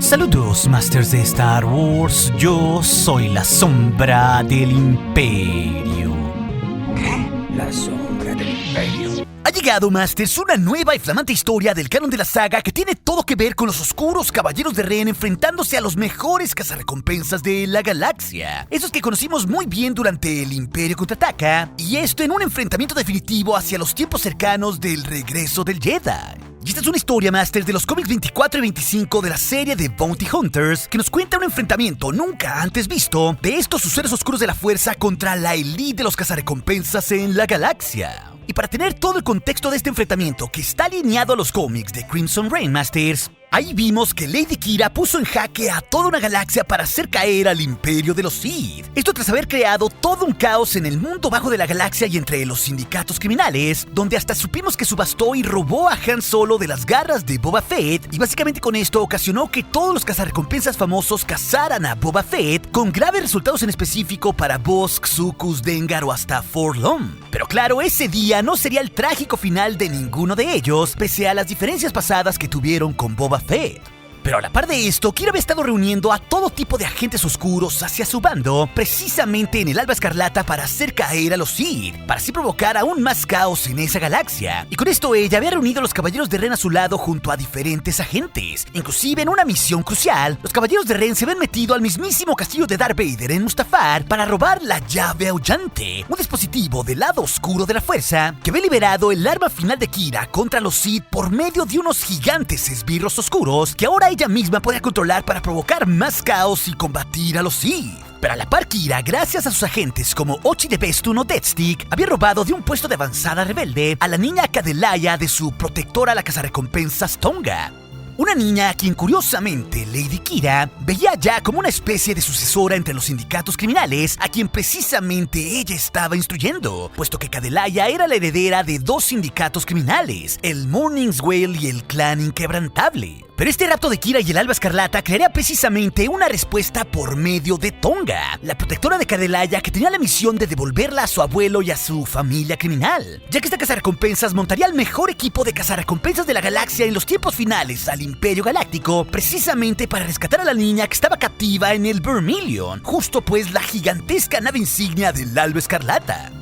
Saludos, Masters de Star Wars. Yo soy la sombra del Imperio. ¿Qué? La sombra del Imperio. Ha llegado, Masters, una nueva y flamante historia del canon de la saga que tiene todo que ver con los oscuros caballeros de Ren enfrentándose a los mejores cazarrecompensas de la galaxia. Esos que conocimos muy bien durante el Imperio Contraataca, y esto en un enfrentamiento definitivo hacia los tiempos cercanos del regreso del Jedi. Y esta es una historia, Masters, de los cómics 24 y 25 de la serie de Bounty Hunters, que nos cuenta un enfrentamiento nunca antes visto de estos seres oscuros de la fuerza contra la élite de los cazarrecompensas en la galaxia. Y para tener todo el contexto de este enfrentamiento que está alineado a los cómics de Crimson Reign, Masters, ahí vimos que Lady Qi'ra puso en jaque a toda una galaxia para hacer caer al imperio de los Sith. Esto tras haber creado todo un caos en el mundo bajo de la galaxia y entre los sindicatos criminales, donde hasta supimos que subastó y robó a Han Solo de las garras de Boba Fett, y básicamente con esto ocasionó que todos los cazarrecompensas famosos cazaran a Boba Fett, con graves resultados en específico para Bossk, Sucus, Dengar o hasta 4-LOM. Pero claro, ese día no sería el trágico final de ninguno de ellos, pese a las diferencias pasadas que tuvieron con Boba Fett. Pero a la par de esto, Qi'ra había estado reuniendo a todo tipo de agentes oscuros hacia su bando, precisamente en el Alba Escarlata para hacer caer a los Sith, para así provocar aún más caos en esa galaxia. Y con esto ella había reunido a los Caballeros de Ren a su lado junto a diferentes agentes. Inclusive en una misión crucial, los Caballeros de Ren se habían metido al mismísimo castillo de Darth Vader en Mustafar para robar la llave aullante, un dispositivo del lado oscuro de la fuerza que había liberado el arma final de Qi'ra contra los Sith por medio de unos gigantes esbirros oscuros que ahora ella misma podía controlar para provocar más caos y combatir a los Sith. Pero a la par, Qi'ra, gracias a sus agentes como Ochi de Bestun o Deathstick, había robado de un puesto de avanzada rebelde a la niña Cadelaya de su protectora, la cazarrecompensas Tonga. Una niña a quien curiosamente Lady Qi'ra veía ya como una especie de sucesora entre los sindicatos criminales a quien precisamente ella estaba instruyendo, puesto que Cadelaya era la heredera de dos sindicatos criminales, el Morningswell y el Clan Inquebrantable. Pero este rapto de Qi'ra y el Alba Escarlata crearía precisamente una respuesta por medio de Tonga, la protectora de Cadelaya, que tenía la misión de devolverla a su abuelo y a su familia criminal, ya que esta cazarrecompensas montaría el mejor equipo de cazarrecompensas de la galaxia en los tiempos finales al Imperio Galáctico, precisamente para rescatar a la niña que estaba captiva en el Vermilion, justo pues la gigantesca nave insignia del Alba Escarlata.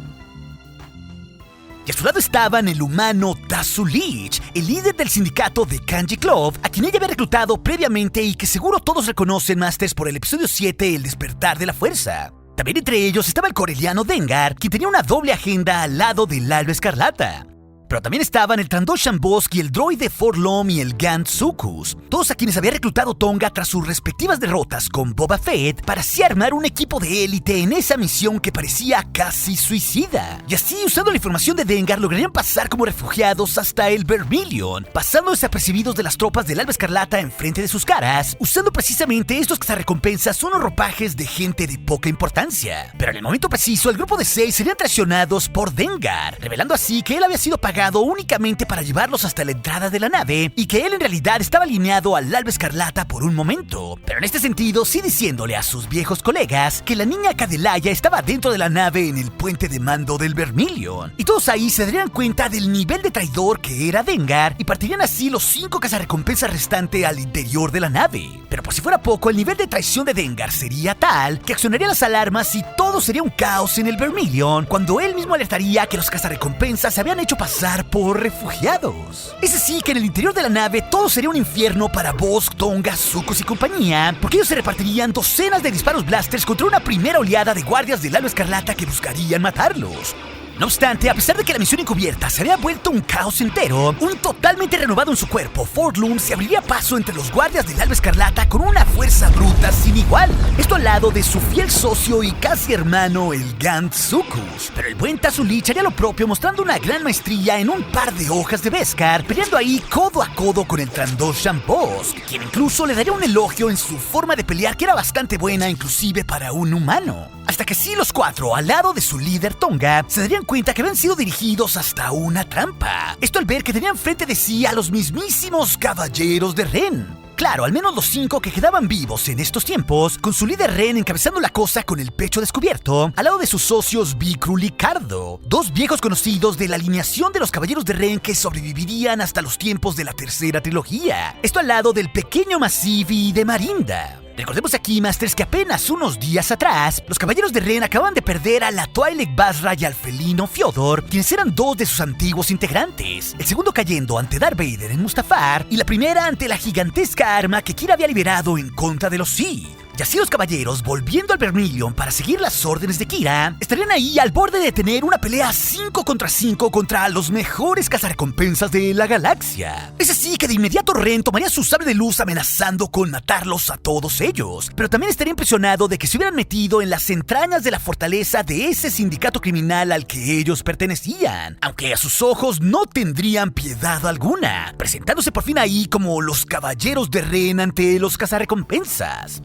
Y a su lado estaban el humano Tazu Lich, el líder del sindicato de Kanji Club, a quien ella había reclutado previamente y que seguro todos reconocen, Masters, por el episodio 7, El Despertar de la Fuerza. También entre ellos estaba el coreliano Dengar, quien tenía una doble agenda al lado del Alba Escarlata. Pero también estaban el Trandoshan Bossk y el droide 4-LOM y el Gant Sucus, todos a quienes había reclutado Tonga tras sus respectivas derrotas con Boba Fett para así armar un equipo de élite en esa misión que parecía casi suicida. Y así, usando la información de Dengar, lograrían pasar como refugiados hasta el Vermilion, pasando desapercibidos de las tropas del Alba Escarlata enfrente de sus caras, usando precisamente estos cazarrecompensas unos ropajes de gente de poca importancia. Pero en el momento preciso, el grupo de 6 serían traicionados por Dengar, revelando así que él había sido pagado únicamente para llevarlos hasta la entrada de la nave y que él en realidad estaba alineado al Alba Escarlata por un momento, pero en este sentido sí diciéndole a sus viejos colegas que la niña Cadelaya estaba dentro de la nave en el puente de mando del Vermilion, y todos ahí se darían cuenta del nivel de traidor que era Dengar y partirían así los 5 cazarrecompensas restantes al interior de la nave. Pero por si fuera poco, el nivel de traición de Dengar sería tal que accionaría las alarmas y todo sería un caos en el Vermilion, cuando él mismo alertaría que los cazarrecompensas se habían hecho pasar por refugiados. Es así que en el interior de la nave todo sería un infierno para Bossk, Tonga, Sucus y compañía, porque ellos se repartirían docenas de disparos blasters contra una primera oleada de guardias del Alba Escarlata que buscarían matarlos. No obstante, a pesar de que la misión encubierta se había vuelto un caos entero, un totalmente renovado en su cuerpo, 4-LOM se abriría paso entre los guardias del Alba Escarlata con una fuerza bruta sin igual. Esto al lado de su fiel socio y casi hermano, el Gant Sucus. Pero el buen Tazu Lich haría lo propio, mostrando una gran maestría en un par de hojas de Beskar, peleando ahí codo a codo con el Trandoshan Bossk, quien incluso le daría un elogio en su forma de pelear que era bastante buena inclusive para un humano. Hasta que sí, los 4, al lado de su líder Tonga, se darían cuenta que habían sido dirigidos hasta una trampa. Esto al ver que tenían frente de sí a los mismísimos Caballeros de Ren. Claro, al menos los 5 que quedaban vivos en estos tiempos, con su líder Ren encabezando la cosa con el pecho descubierto, al lado de sus socios Vikrul y Cardo, 2 viejos conocidos de la alineación de los Caballeros de Ren que sobrevivirían hasta los tiempos de la tercera trilogía. Esto al lado del pequeño Massive y de Marinda. Recordemos aquí, Masters, que apenas unos días atrás, los Caballeros de Ren acaban de perder a la Twi'lek Basra y al felino Fyodor, quienes eran 2 de sus antiguos integrantes. El segundo cayendo ante Darth Vader en Mustafar, y la primera ante la gigantesca arma que Kira había liberado en contra de los Sith. Y así los caballeros, volviendo al Vermilion para seguir las órdenes de Kira, estarían ahí al borde de tener una pelea 5 contra 5 contra los mejores cazarrecompensas de la galaxia. Es así que de inmediato Ren tomaría su sable de luz amenazando con matarlos a todos ellos, pero también estaría impresionado de que se hubieran metido en las entrañas de la fortaleza de ese sindicato criminal al que ellos pertenecían, aunque a sus ojos no tendrían piedad alguna, presentándose por fin ahí como los Caballeros de Ren ante los cazarrecompensas.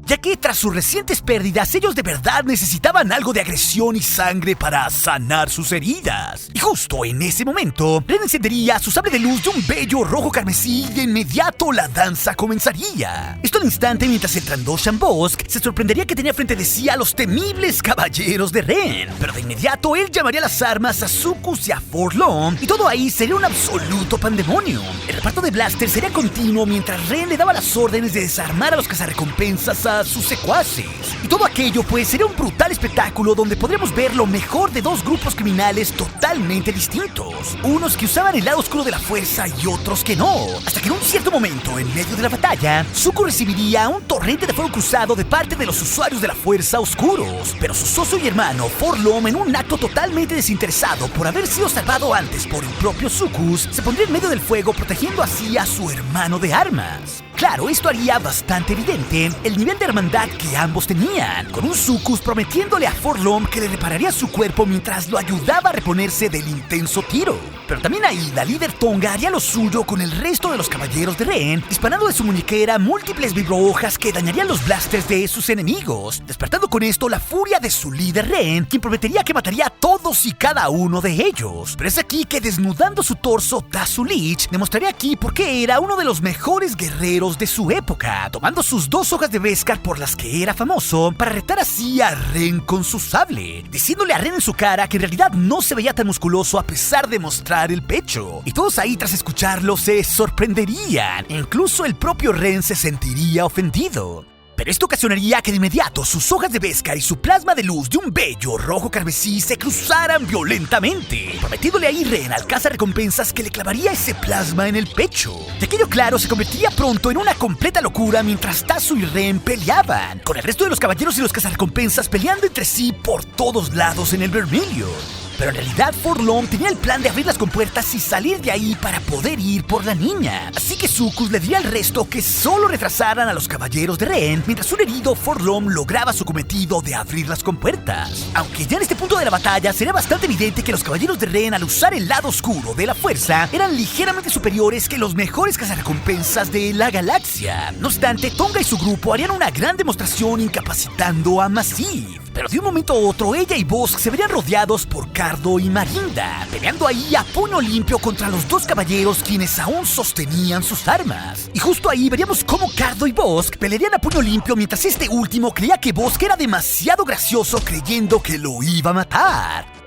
Ya que tras sus recientes pérdidas, ellos de verdad necesitaban algo de agresión y sangre para sanar sus heridas. Y justo en ese momento, Ren encendería su sable de luz de un bello rojo carmesí y de inmediato la danza comenzaría. Esto al instante mientras el Trandoshan Bossk se sorprendería que tenía frente de sí a los temibles Caballeros de Ren. Pero de inmediato él llamaría las armas a Succus y a Forlom, y todo ahí sería un absoluto pandemonio. El reparto de blasters sería continuo mientras Ren le daba las órdenes de desarmar a los cazarrecompensas a sus secuaces. Y todo aquello pues sería un brutal espectáculo donde podremos ver lo mejor de 2 grupos criminales totalmente distintos. Unos que usaban el lado oscuro de la fuerza y otros que no. Hasta que en un cierto momento, en medio de la batalla, Succus recibiría un torrente de fuego cruzado de parte de los usuarios de la fuerza oscuros. Pero su socio y hermano Forlom, en un acto totalmente desinteresado por haber sido salvado antes por el propio Succus, se pondría en medio del fuego protegiendo así a su hermano de armas. Claro, esto haría bastante evidente el nivel de hermandad que ambos tenían, con un Succus prometiéndole a Forlom que le repararía su cuerpo mientras lo ayudaba a reponerse del intenso tiro. Pero también ahí la líder Tonga haría lo suyo con el resto de los Caballeros de Ren, disparando de su muñequera múltiples vibrohojas que dañarían los blasters de sus enemigos, despertando con esto la furia de su líder Ren, quien prometería que mataría a todos y cada uno de ellos. Pero es aquí que, desnudando su torso, Tazu Lich demostraría aquí por qué era uno de los mejores guerreros de su época, tomando sus 2 hojas de Beskar por las que era famoso para retar así a Ren con su sable, diciéndole a Ren en su cara que en realidad no se veía tan musculoso a pesar de mostrar el pecho. Y todos ahí tras escucharlo se sorprenderían, incluso el propio Ren se sentiría ofendido. Pero esto ocasionaría que de inmediato sus hojas de Beskar y su plasma de luz de un bello rojo carmesí se cruzaran violentamente, prometiéndole ahí Ren al cazarrecompensas que le clavaría ese plasma en el pecho. Y aquello, claro, se convertiría pronto en una completa locura mientras Tazu y Ren peleaban, con el resto de los caballeros y los cazarrecompensas peleando entre sí por todos lados en el Vermilion. Pero en realidad Forlom tenía el plan de abrir las compuertas y salir de ahí para poder ir por la niña. Así que Succus le diría al resto que solo retrasaran a los Caballeros de Ren, mientras un herido Forlom lograba su cometido de abrir las compuertas. Aunque ya en este punto de la batalla sería bastante evidente que los Caballeros de Ren, al usar el lado oscuro de la fuerza, eran ligeramente superiores que los mejores cazarrecompensas de la galaxia. No obstante, Tonga y su grupo harían una gran demostración incapacitando a Massive. Pero de un momento a otro, ella y Bossk se verían rodeados por Cardo y Marinda, peleando ahí a puño limpio contra los 2 caballeros quienes aún sostenían sus armas. Y justo ahí veríamos cómo Cardo y Bossk pelearían a puño limpio mientras este último creía que Bossk era demasiado gracioso creyendo que lo iba a matar.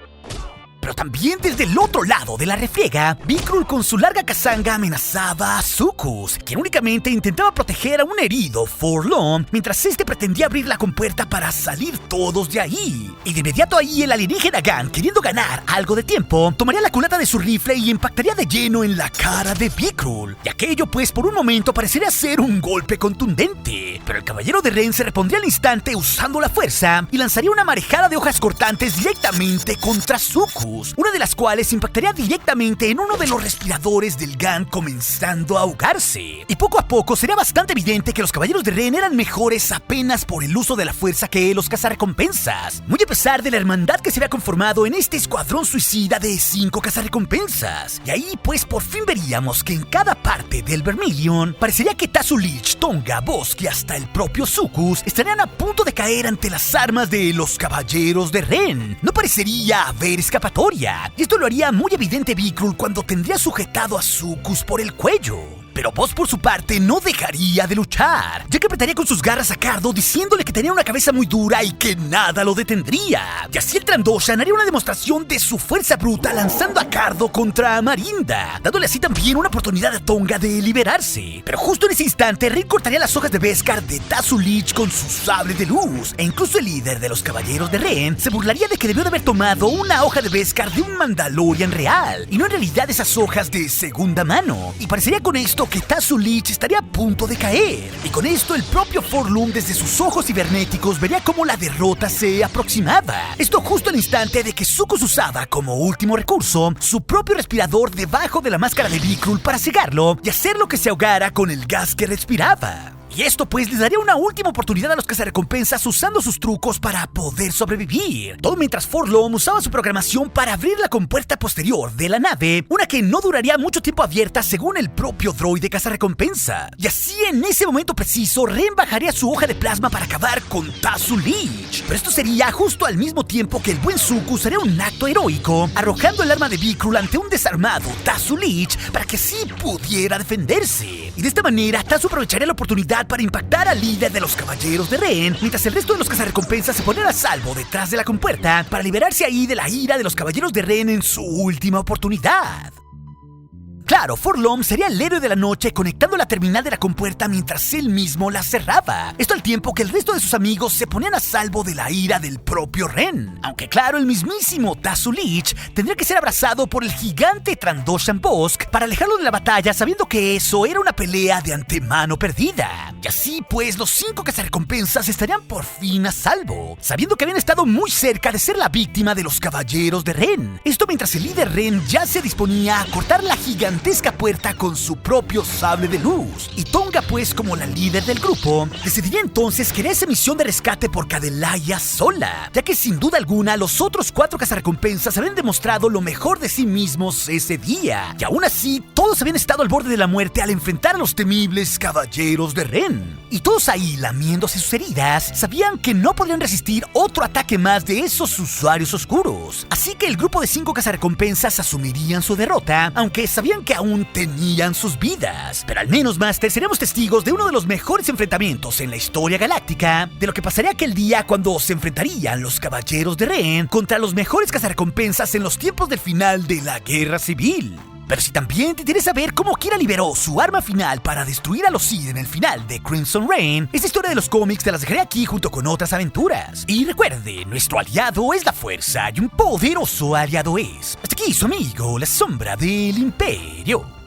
Pero también desde el otro lado de la refriega, Vikrul con su larga kazanga amenazaba a Succus, quien únicamente intentaba proteger a un herido Forlom, mientras este pretendía abrir la compuerta para salir todos de ahí. Y de inmediato ahí el alienígena Gan, queriendo ganar algo de tiempo, tomaría la culata de su rifle y impactaría de lleno en la cara de Vikrul. Y aquello pues por un momento parecería ser un golpe contundente, pero el Caballero de Ren se repondría al instante usando la fuerza y lanzaría una marejada de hojas cortantes directamente contra Succus, una de las cuales impactaría directamente en uno de los respiradores del Gan, comenzando a ahogarse. Y poco a poco sería bastante evidente que los Caballeros de Ren eran mejores apenas por el uso de la fuerza que los cazarrecompensas, muy a pesar de la hermandad que se había conformado en este escuadrón suicida de 5 cazarrecompensas. Y ahí pues por fin veríamos que en cada parte del Vermilion parecería que Tazu Lich, Tonga, Bossk y hasta el propio Succus estarían a punto de caer ante las armas de los Caballeros de Ren. No parecería haber escapatoria, y esto lo haría muy evidente Vikrul cuando tendría sujetado a Succus por el cuello. Pero Boss por su parte no dejaría de luchar, ya que apretaría con sus garras a Cardo diciéndole que tenía una cabeza muy dura y que nada lo detendría. Y así el Trandoshan haría una demostración de su fuerza bruta lanzando a Cardo contra Marinda, dándole así también una oportunidad a Tonga de liberarse. Pero justo en ese instante, Ren cortaría las hojas de Beskar de Tazu Lich con su sable de luz, e incluso el líder de los caballeros de Ren se burlaría de que debió de haber tomado una hoja de Beskar de un Mandalorian real, y no en realidad esas hojas de segunda mano. Y parecería con esto que Tazu Lich estaría a punto de caer, y con esto el propio Forlum desde sus ojos cibernéticos vería cómo la derrota se aproximaba. Esto justo al instante de que Zucos usaba como último recurso su propio respirador debajo de la máscara de Vikrul para cegarlo y hacerlo que se ahogara con el gas que respiraba. Y esto pues les daría una última oportunidad a los cazarrecompensas usando sus trucos para poder sobrevivir. Todo mientras Forlom usaba su programación para abrir la compuerta posterior de la nave, una que no duraría mucho tiempo abierta según el propio droide cazarrecompensa. Y así en ese momento preciso, Ren bajaría su hoja de plasma para acabar con Tazu Lich. Pero esto sería justo al mismo tiempo que el buen Zucus haría un acto heroico, arrojando el arma de Vikrul ante un desarmado Tazu Lich para que así pudiera defenderse. Y de esta manera, Tazu aprovecharía la oportunidad para impactar al líder de los caballeros de Ren, mientras el resto de los cazarrecompensas se ponían a salvo detrás de la compuerta para liberarse ahí de la ira de los caballeros de Ren en su última oportunidad. Claro, Forlom sería el héroe de la noche conectando la terminal de la compuerta mientras él mismo la cerraba. Esto al tiempo que el resto de sus amigos se ponían a salvo de la ira del propio Ren. Aunque claro, el mismísimo Tazu Lich tendría que ser abrazado por el gigante Trandoshan Bosk para alejarlo de la batalla, sabiendo que eso era una pelea de antemano perdida. Y así pues, los 5 cazarrecompensas estarían por fin a salvo, sabiendo que habían estado muy cerca de ser la víctima de los caballeros de Ren. Esto mientras el líder Ren ya se disponía a cortar la gigantesca puerta con su propio sable de luz. Y Tonga pues, como la líder del grupo, decidiría entonces crear esa misión de rescate por Cadelaya sola, ya que sin duda alguna los otros 4 cazarrecompensas habían demostrado lo mejor de sí mismos ese día, y aún así todos habían estado al borde de la muerte al enfrentar a los temibles caballeros de Ren. Y todos ahí, lamiéndose sus heridas, sabían que no podrían resistir otro ataque más de esos usuarios oscuros. Así que el grupo de 5 cazarrecompensas asumirían su derrota, aunque sabían que aún tenían sus vidas. Pero al menos, Master, seremos testigos de uno de los mejores enfrentamientos en la historia galáctica, de lo que pasaría aquel día cuando se enfrentarían los caballeros de Ren contra los mejores cazarrecompensas en los tiempos del final de la Guerra Civil. Pero si también te interesa ver cómo Kira liberó su arma final para destruir a los Sith en el final de Crimson Reign, esta historia de los cómics te las dejaré aquí junto con otras aventuras. Y recuerde, nuestro aliado es la fuerza y un poderoso aliado es. Hasta aquí su amigo, la sombra del Imperio.